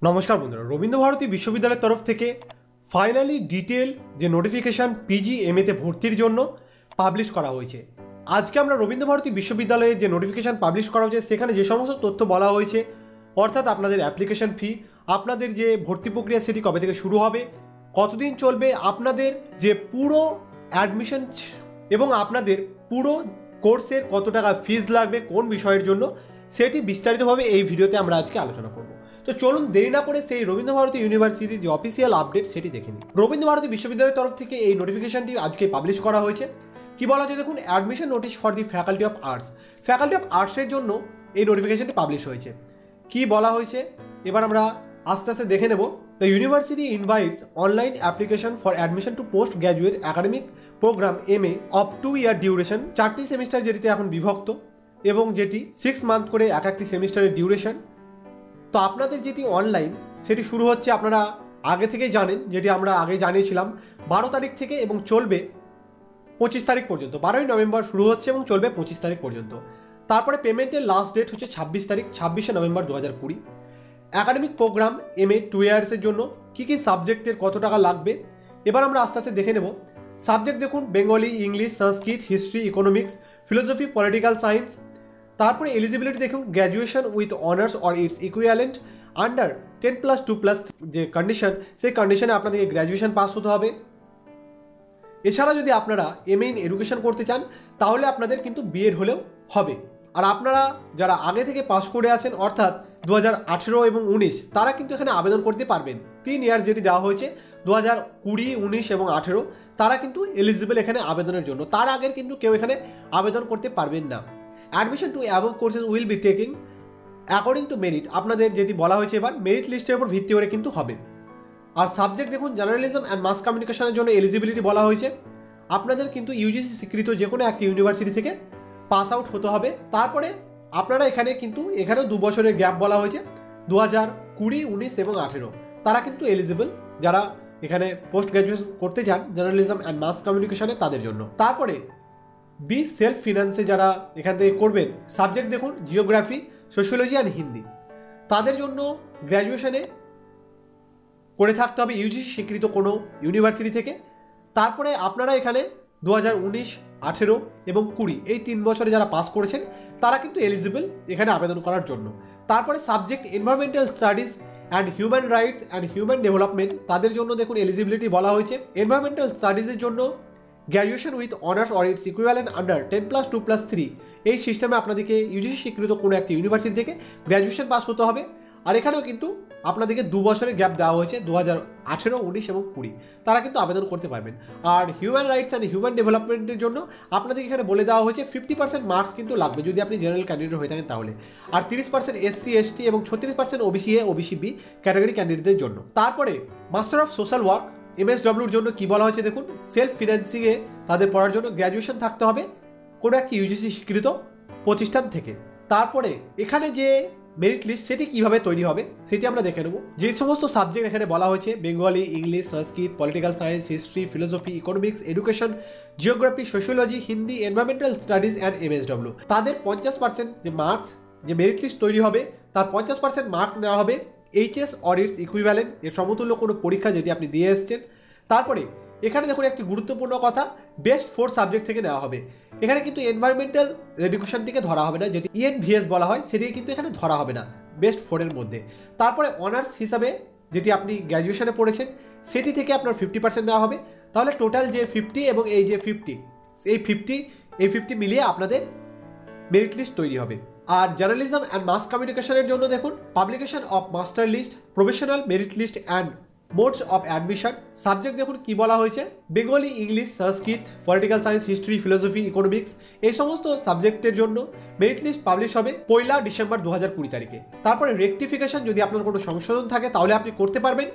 নমস্কার বন্ধুরা, রবীন্দ্র ভারতী বিশ্ববিদ্যালয়ের তরফ থেকে ফাইনালি ডিটেল যে নোটিফিকেশান পিজি এমএতে ভর্তির জন্য পাবলিশ করা হয়েছে। আজকে আমরা রবীন্দ্র ভারতী বিশ্ববিদ্যালয়ের যে নোটিফিকেশান পাবলিশ করা হয়েছে সেখানে যে সমস্ত তথ্য বলা হয়েছে, অর্থাৎ আপনাদের অ্যাপ্লিকেশন ফি, আপনাদের যে ভর্তি প্রক্রিয়া সেটি কবে থেকে শুরু হবে, কতদিন চলবে, আপনাদের যে পুরো অ্যাডমিশন এবং আপনাদের পুরো কোর্সের কত টাকা ফিজ লাগবে কোন বিষয়ের জন্য, সেটি বিস্তারিতভাবে এই ভিডিওতে আমরা আজকে আলোচনা করব। তো চলুন দেরি না করে সেই রবীন্দ্র ভারতী ইউনিভার্সিটির যে অফিসিয়াল আপডেট সেটি দেখে নিই। রবীন্দ্র ভারতী বিশ্ববিদ্যালয়ের তরফ থেকে এই নোটিফিকেশনটি আজকে পাবলিশ করা হয়েছে। কি বলা হয়েছে দেখুন, admission notice for the faculty of arts. Faculty of আর্টসের জন্য এই নোটিফিকেশনটি পাবলিশ হয়েছে। কি বলা হয়েছে এবার আমরা আস্তে আস্তে দেখে নেব। The university invites online application for admission to post graduate academic program MA of 2 year duration, 4টি সেমিস্টার যেটিতে এখন বিভক্ত এবং যেটি 6 মান্থ করে একটি সেমিস্টারের ডিউরেশন। তো আপনাদের যেটি অনলাইন সেটি শুরু হচ্ছে, আপনারা আগে থেকেই জানেন, যেটি আমরা আগে জানিয়েছিলাম 12 তারিখ থেকে এবং চলবে 25 তারিখ পর্যন্ত। 12ই নভেম্বর শুরু হচ্ছে এবং চলবে 25 তারিখ পর্যন্ত। তারপরে পেমেন্টের লাস্ট ডেট হচ্ছে 26 তারিখ, 26শে নভেম্বর 2020। একাডেমিক প্রোগ্রাম এমএ 2 ইয়ার্সের জন্য কী কী সাবজেক্টের কত টাকা লাগবে এবার আমরা আস্তে আস্তে দেখে নেব। সাবজেক্ট দেখুন, Bengali, English, Sanskrit, history, economics, philosophy, political science. তারপরে এলিজিবিলিটি দেখুন, graduation with honours or its equivalent under 10+2+ যে কন্ডিশন, সেই কন্ডিশনে আপনাদেরকে গ্র্যাজুয়েশন পাস হতে হবে। এছাড়া যদি আপনারা এমএ ইন এডুকেশন করতে চান তাহলে আপনাদের কিন্তু বিএড হলেও হবে। আর আপনারা যারা আগে থেকে পাস করে আছেন অর্থাৎ 2018 এবং 19, তারা কিন্তু এখানে আবেদন করতে পারবেন। 3 ইয়ার্স যেটি দেওয়া হয়েছে 2020, 19 এবং 18, তারা কিন্তু এলিজিবল এখানে আবেদনের জন্য। তার আগের কিন্তু কেউ এখানে আবেদন করতে পারবেন না। Admission to above courses will be taking according to merit, আপনাদের যেটি বলা হয়েছে এবার মেরিট লিস্টের উপর ভিত্তি করে কিন্তু হবে। আর সাবজেক্ট দেখুন, জার্নালিজম অ্যান্ড মাস কমিউনিকেশনের জন্য এলিজিবিলিটি বলা হয়েছে, আপনাদের কিন্তু ইউজিসি স্বীকৃত যে কোনো একটি ইউনিভার্সিটি থেকে পাস আউট হতে হবে। তারপরে আপনারা এখানে কিন্তু এখানেও 2 বছরের গ্যাপ বলা হয়েছে, 2020, 19 এবং 18, তারা কিন্তু এলিজিবল যারা এখানে পোস্ট গ্র্যাজুয়েশন করতে চান জার্নালিজম অ্যান্ড মাস কমিউনিকেশনে তাদের জন্য। তারপরে বি সেলফ ফিনান্সে যারা এখান থেকে করবেন, সাবজেক্ট দেখুন জিওগ্রাফি, সোশিওলজি অ্যান্ড হিন্দি, তাদের জন্য গ্র্যাজুয়েশনে করে থাকতে হবে ইউজিসি স্বীকৃত কোনো ইউনিভার্সিটি থেকে। তারপরে আপনারা এখানে 2019, 18 এবং 20 এই 3 বছরে যারা পাস করেছেন তারা কিন্তু এলিজিবল এখানে আবেদন করার জন্য। তারপরে subject environmental studies and human rights and human development, তাদের জন্য দেখুন এলিজিবিলিটি বলা হয়েছে, এনভায়রনমেন্টাল স্টাডিজের জন্য graduation with honours or its equivalent under 10+2+3 এই সিস্টেমে আপনাদেরকে ইউজিসি স্বীকৃত কোনো একটি ইউনিভার্সিটি থেকে গ্র্যাজুয়েশন পাস হতে হবে। আর এখানেও কিন্তু আপনাদেরকে 2 বছরের গ্যাপ দেওয়া হয়েছে, 2018, 19 এবং 20, তারা কিন্তু আবেদন করতে পারবেন। আর হিউম্যান রাইটস অ্যান্ড হিউম্যান ডেভেলপমেন্টের জন্য আপনাদেরকে এখানে বলে দেওয়া হয়েছে 50% মার্কস কিন্তু লাগবে যদি আপনি জেনারেল ক্যান্ডিডেট হয়ে থাকেন তাহলে, আর 30% SC ST এবং 36% OBC A OBC B category ক্যান্ডিডেটদের জন্য। তারপরে মাস্টার অফ সোশ্যাল ওয়ার্ক MSWর জন্য কি বলা হয়েছে দেখুন, সেলফ ফিন্যান্সিংয়ে তাদের পড়ার জন্য গ্র্যাজুয়েশন থাকতে হবে কোনো একটি ইউজিসি স্বীকৃত প্রতিষ্ঠান থেকে। তারপরে এখানে যে মেরিট লিস্ট সেটি কিভাবে তৈরি হবে সেটি আমরা দেখে নেব। যে সমস্ত সাবজেক্ট এখানে বলা হয়েছে, Bengali, English, Sanskrit, political science, history, philosophy, economics, education, geography, sociology, Hindi, environmental studies and MSW, তাদের 50% যে মার্কস, যে মেরিট লিস্ট তৈরি হবে তার 50% মার্কস নেওয়া হবে HS অর ইটস ইকুইভ্যালেন্ট এর সমতুল্য কোনো পরীক্ষা যেটি আপনি দিয়ে এসছেন। তারপরে এখানে দেখুন একটি গুরুত্বপূর্ণ কথা, বেস্ট 4 সাবজেক্ট থেকে নেওয়া হবে। এখানে কিন্তু এনভায়রনমেন্টাল এডুকেশনটিকে ধরা হবে না, যেটি ENVS বলা হয়, সেটিকে কিন্তু এখানে ধরা হবে না বেস্ট 4-এর মধ্যে। তারপরে অনার্স হিসাবে যেটি আপনি গ্র্যাজুয়েশনে পড়েছেন সেটি থেকে আপনার 50% নেওয়া হবে। তাহলে টোটাল যে 50 এবং এই যে 50, এই 50 মিলিয়ে আপনাদের মেরিট লিস্ট তৈরি হবে। আর জার্নালিজম অ্যান্ড মাস কমিউনিকেশনের জন্য দেখুন, publication of master list, professional merit list and modes of admission. Subject দেখুন কি বলা হয়েছে, Bengali, English, Sanskrit, political science, history, philosophy, economics, এই সমস্ত সাবজেক্টের জন্য মেরিট লিস্ট পাবলিশ হবে 1 ডিসেম্বর 2020 তারিখে। তারপরে রেকটিফিকেশন যদি আপনার কোনো সংশোধন থাকে তাহলে আপনি করতে পারবেন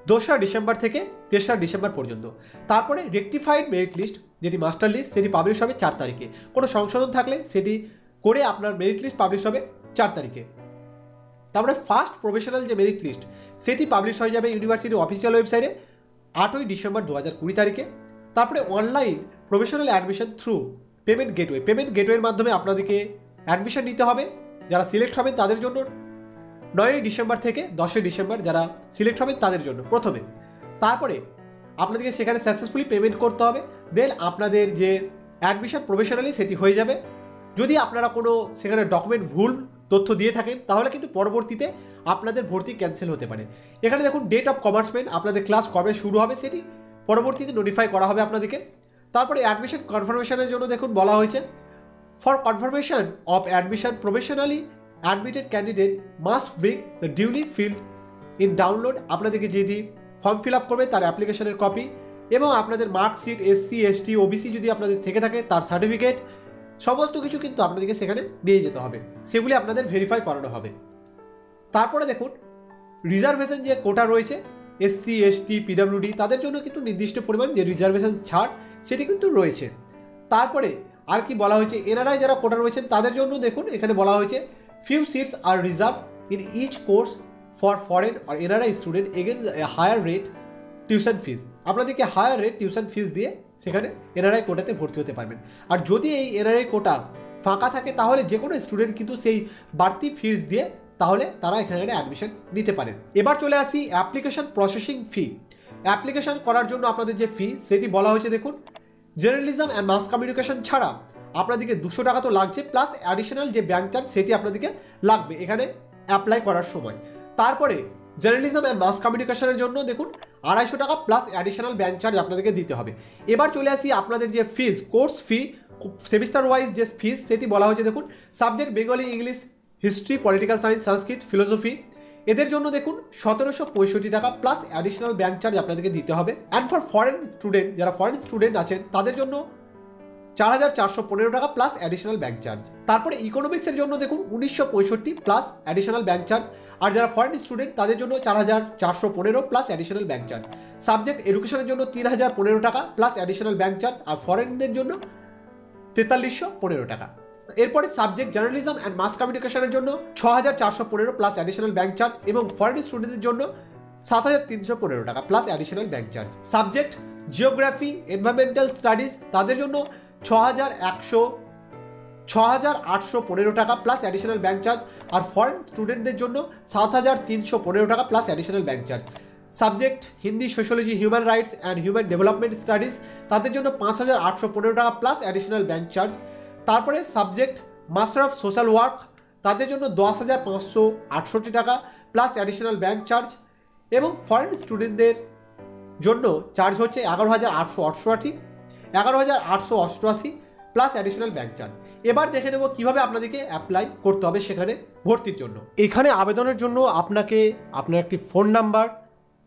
2রা ডিসেম্বর থেকে 3রা ডিসেম্বর পর্যন্ত। তারপরে রেকটিফাইড মেরিট লিস্ট যেটি মাস্টার লিস্ট সেটি পাবলিশ হবে 4 তারিখে। কোনো সংশোধন থাকলে সেটি করে আপনার মেরিট লিস্ট পাবলিশ হবে 4 তারিখে। তারপরে ফার্স্ট প্রফেশনাল যে মেরিট লিস্ট সেটি পাবলিশ হয়ে যাবে ইউনিভার্সিটির অফিসিয়াল ওয়েবসাইটে 8ই ডিসেম্বর 2020 তারিখে। তারপরে online professional admission through payment গেটওয়ের মাধ্যমে আপনাদেরকে অ্যাডমিশন নিতে হবে। যারা সিলেক্ট হবেন তাদের জন্য 9ই ডিসেম্বর থেকে 10ই ডিসেম্বর যারা সিলেক্ট হবে তাদের জন্য প্রথমে। তারপরে আপনাদেরকে সেখানে সাকসেসফুলি পেমেন্ট করতে হবে, দেন আপনাদের যে অ্যাডমিশন প্রফেশনালি সেটি হয়ে যাবে। যদি আপনারা কোনো সেখানে ডকুমেন্ট ভুল তথ্য দিয়ে থাকেন তাহলে কিন্তু পরবর্তীতে আপনাদের ভর্তি ক্যান্সেল হতে পারে। এখানে দেখুন ডেট অফ কমার্সমেন্ট, আপনাদের ক্লাস কবে শুরু হবে সেটি পরবর্তীতে নোটিফাই করা হবে আপনাদেরকে। তারপরে অ্যাডমিশন কনফার্মেশনের জন্য দেখুন বলা হয়েছে for confirmation of admission professionally admitted candidate must bring the duly field in download, আপনাদেরকে যেটি ফর্ম ফিল আপ করবে তার অ্যাপ্লিকেশনের কপি এবং আপনাদের মার্কশিট, এসসি, এসটি, ওবিসি যদি আপনাদের থেকে থাকে তার সার্টিফিকেট, সমস্ত কিছু কিন্তু আপনাদেরকে সেখানে নিয়ে যেতে হবে, সেগুলি আপনাদের ভেরিফাই করানো হবে। তারপরে দেখুন রিজার্ভেশন যে কোটা রয়েছে এসসি, এসটি, পিডব্লিউডি তাদের জন্য কিন্তু নির্দিষ্ট পরিমাণ যে রিজার্ভেশন ছাড় সেটি কিন্তু রয়েছে। তারপরে আর কি বলা হয়েছে, এনআরআই যারা কোটা রয়েছেন তাদের জন্য দেখুন এখানে বলা হয়েছে few seats are reserved in each course for foreign or NRI student against higher rate tuition fees, আপনাদেরকে হায়ার রেট টিউশন ফিজ দিয়ে সেখানে এনআরআই কোটাতে ভর্তি হতে পারবেন। আর যদি এই এনআরআই কোটা ফাঁকা থাকে তাহলে যে কোনো স্টুডেন্ট কিন্তু সেই বাড়তি ফিজ দিয়ে তাহলে তারা এখানে অ্যাডমিশন নিতে পারেন। এবার চলে আসি অ্যাপ্লিকেশন প্রসেসিং ফি। অ্যাপ্লিকেশন করার জন্য আপনাদের যে ফি সেটি বলা হয়েছে দেখুন জার্নালিজম অ্যান্ড মাস কমিউনিকেশন ছাড়া আপনাদেরকে 200 টাকা তো লাগছে, প্লাস অ্যাডিশনাল যে ব্যাংক চার্জ সেটি আপনাদেরকে লাগবে এখানে অ্যাপ্লাই করার সময়। তারপরে জার্নালিজম অ্যান্ড মাস কমিউনিকেশনের জন্য দেখুন 250 টাকা প্লাস অ্যাডিশনাল ব্যাংক চার্জ আপনাদেরকে দিতে হবে। এবার চলে আসি আপনাদের যে fees, course fee semester wise যে ফিজ সেটি বলা হয়েছে দেখুন subject Bengali, English, history, political science, Sanskrit, philosophy এদের জন্য দেখুন 1765 টাকা প্লাস অ্যাডিশনাল ব্যাংক চার্জ আপনাদেরকে দিতে হবে। অ্যান্ড ফর ফরেন স্টুডেন্ট, যারা ফরেন স্টুডেন্ট আছেন তাদের জন্য 4415 টাকা প্লাস অ্যাডিশনাল ব্যাংক চার্জ। তারপরে ইকোনমিক্সের জন্য দেখুন 1965 প্লাস অ্যাডিশনাল ব্যাংক চার্জ, আর যারা ফরেন স্টুডেন্ট তাদের জন্য 4415 plus additional bank charge. Subject এডুকেশনের জন্য 3015 টাকা প্লাস অ্যাডিশনাল ব্যাংক চার্জ, আর ফরেনদের জন্য 4315 টাকা। এরপরে সাবজেক্ট জার্নালিজম অ্যান্ড মাস কমিউনিকেশনের জন্য 6415 প্লাস অ্যাডিশনাল ব্যাংক চার্জ এবং ফরেন স্টুডেন্টদের জন্য 7315 টাকা plus additional bank charge. Subject geography, environmental studies তাদের জন্য 6815 টাকা প্লাস অ্যাডিশনাল ব্যাংক চার্জ, আর ফরেন স্টুডেন্টদের জন্য 7315 টাকা plus additional bank charge. Subject Hindi, sociology, human rights and human development studies তাদের জন্য 5815 টাকা প্লাস অ্যাডিশনাল ব্যাংক চার্জ। তারপরে subject master of social work তাদের জন্য 10,568 টাকা প্লাস অ্যাডিশনাল ব্যাংক চার্জ, এবং ফরেন স্টুডেন্টদের জন্য চার্জ হচ্ছে 11,888 প্লাস অ্যাডিশনাল ব্যাংক চার্জ। এবার দেখে নেব কিভাবে আপনাদেরকে অ্যাপ্লাই করতে হবে সেখানে ভর্তির জন্য। এখানে আবেদনের জন্য আপনাকে আপনার একটি ফোন নাম্বার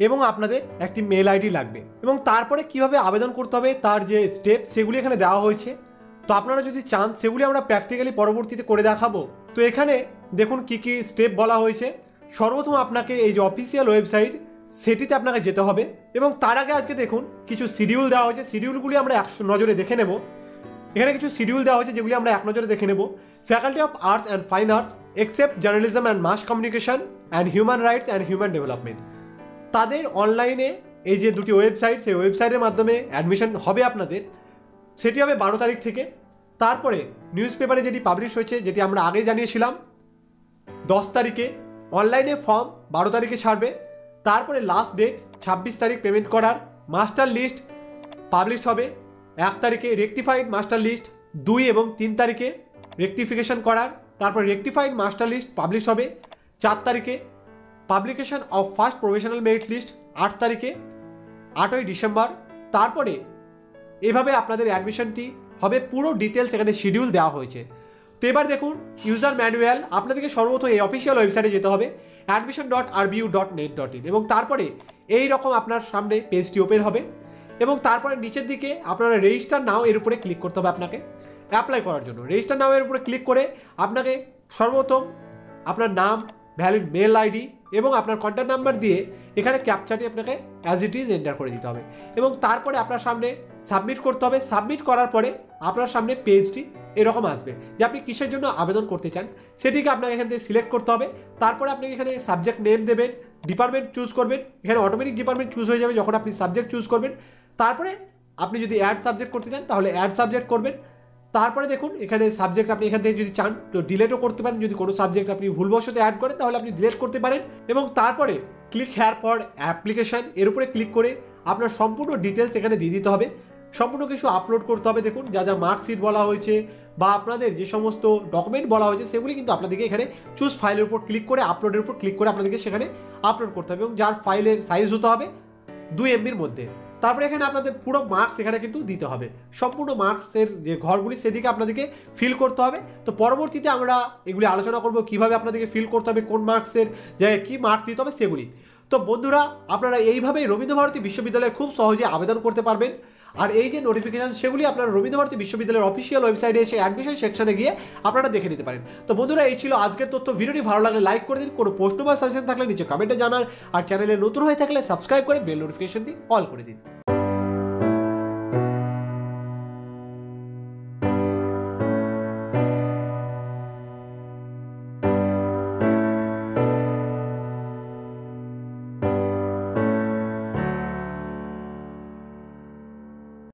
এবং আপনাদের একটি মেল আইডি লাগবে, এবং তারপরে কিভাবে আবেদন করতে হবে তার যে স্টেপ সেগুলি এখানে দেওয়া হয়েছে। তো আপনারা যদি চান সেগুলি আমরা প্র্যাকটিক্যালি পরবর্তীতে করে দেখাবো। তো এখানে দেখুন কি কি স্টেপ বলা হয়েছে। সর্বপ্রথম আপনাকে এই যে অফিসিয়াল ওয়েবসাইট সেটিতে আপনাকে যেতে হবে, এবং তার আগে আজকে দেখুন কিছু শিডিউল দেওয়া হয়েছে, শিডিউলগুলি আমরা এক নজরে দেখে নেব। এখানে কিছু শিডিউল দেওয়া হয়েছে যেগুলি আমরা এক নজরে দেখে নেব। Faculty of arts and fine arts except journalism and mass communication and human rights and human development, তাদের অনলাইনে এই যে দুটি ওয়েবসাইট, সেই ওয়েবসাইটের মাধ্যমে অ্যাডমিশন হবে আপনাদের, সেটি হবে 12 তারিখ থেকে। তারপরে নিউজ পেপারে যেটি পাবলিশ হয়েছে, যেটি আমরা আগে জানিয়েছিলাম 10 তারিখে, অনলাইনে ফর্ম 12 তারিখে ছাড়বে। তারপরে লাস্ট ডেট 26 তারিখ পেমেন্ট করার। মাস্টার লিস্ট পাবলিশ হবে 1 তারিখে, রেকটিফাইড মাস্টার লিস্ট 2 এবং 3 তারিখে রেকটিফিকেশন করার। তারপর রেকটিফাইড মাস্টার লিস্ট পাবলিশ হবে 4 তারিখে। Publication of first professional merit list 8 তারিখে, 8ই ডিসেম্বর। তারপরে এভাবে আপনাদের অ্যাডমিশনটি হবে, পুরো ডিটেলস এখানে শিডিউল দেওয়া হয়েছে। তো এবার দেখুন ইউজার ম্যানুয়াল, আপনাদেরকে সর্বপ্রথম এই অফিসিয়াল ওয়েবসাইটে যেতে হবে admission.rbu.net.in, এবং তারপরে এই রকম আপনার সামনে পেজটি ওপেন হবে, এবং তারপরে নিচের দিকে আপনারা রেজিস্টার নাও এর উপরে ক্লিক করতে হবে আপনাকে অ্যাপ্লাই করার জন্য। রেজিস্টার নাও এর উপরে ক্লিক করে আপনাকে সর্বপ্রথম আপনার নাম, ভ্যালিড মেল আইডি এবং আপনার কন্ট্যাক্ট নাম্বার দিয়ে এখানে ক্যাপচাটি আপনাকে অ্যাজ ইট ইজ এন্টার করে দিতে হবে, এবং তারপরে আপনার সামনে সাবমিট করতে হবে। সাবমিট করার পরে আপনার সামনে পেজটি এরকম আসবে যে আপনি কিসের জন্য আবেদন করতে চান, সেটিকে আপনাকে এখান থেকে সিলেক্ট করতে হবে। তারপরে আপনি এখানে সাবজেক্ট নেম দেবেন, ডিপার্টমেন্ট চুজ করবেন, এখানে অটোমেটিক ডিপার্টমেন্ট চুজ হয়ে যাবে যখন আপনি সাবজেক্ট চুজ করবেন। তারপরে আপনি যদি অ্যাড সাবজেক্ট করতে চান তাহলে অ্যাড সাবজেক্ট করবেন। তারপরে দেখুন এখানে সাবজেক্ট আপনি এখান থেকে যদি চান তো ডিলেটও করতে পারেন, যদি কোনো সাবজেক্ট আপনি ভুলবশত অ্যাড করেন তাহলে আপনি ডিলেট করতে পারেন। এবং তারপরে ক্লিক হেয়ার ফর অ্যাপ্লিকেশান এর উপরে ক্লিক করে আপনার সম্পূর্ণ ডিটেলস এখানে দিয়ে দিতে হবে, সম্পূর্ণ কিছু আপলোড করতে হবে। দেখুন যা যা মার্কশিট বলা হয়েছে বা আপনাদের যে সমস্ত ডকুমেন্ট বলা হয়েছে সেগুলি কিন্তু আপনাদেরকে এখানে চুজ ফাইলের উপর ক্লিক করে আপলোডের উপর ক্লিক করে আপনাদেরকে সেখানে আপলোড করতে হবে, এবং যার ফাইলের সাইজ হতে হবে 2 MBর মধ্যে। তারপরে এখানে আপনাদের পুরো মার্কস এখানে কিন্তু দিতে হবে, সম্পূর্ণ মার্কসের যে ঘরগুলি সেদিকে আপনাদেরকে ফিল করতে হবে। তো পরবর্তীতে আমরা এগুলি আলোচনা করব কিভাবে আপনাদেরকে ফিল করতে হবে, কোন মার্কসের জায়গায় কী মার্ক দিতে হবে সেগুলি। তো বন্ধুরা আপনারা এইভাবেই রবীন্দ্রভারতী বিশ্ববিদ্যালয়ে খুব সহজে আবেদন করতে পারবেন। আর এই যে নোটিফিকেশন সেগুলি আপনারা রবীন্দ্রভারতী বিশ্ববিদ্যালয়ের অফিসিয়াল ওয়েবসাইটে এসে অ্যাডমিশন সেকশনে গিয়ে আপনারা দেখে নিতে পারেন। তো বন্ধুরা এই ছিল আজকের তথ্য। ভিডিওটি ভালো লাগলে লাইক করে দিন, কোনো প্রশ্ন বা সাজেশন থাকলে নিচে কমেন্টে জানান, আর চ্যানেলে নতুন হয়ে থাকলে সাবস্ক্রাইব করে বেল নোটিফিকেশনটি অল করে দিন।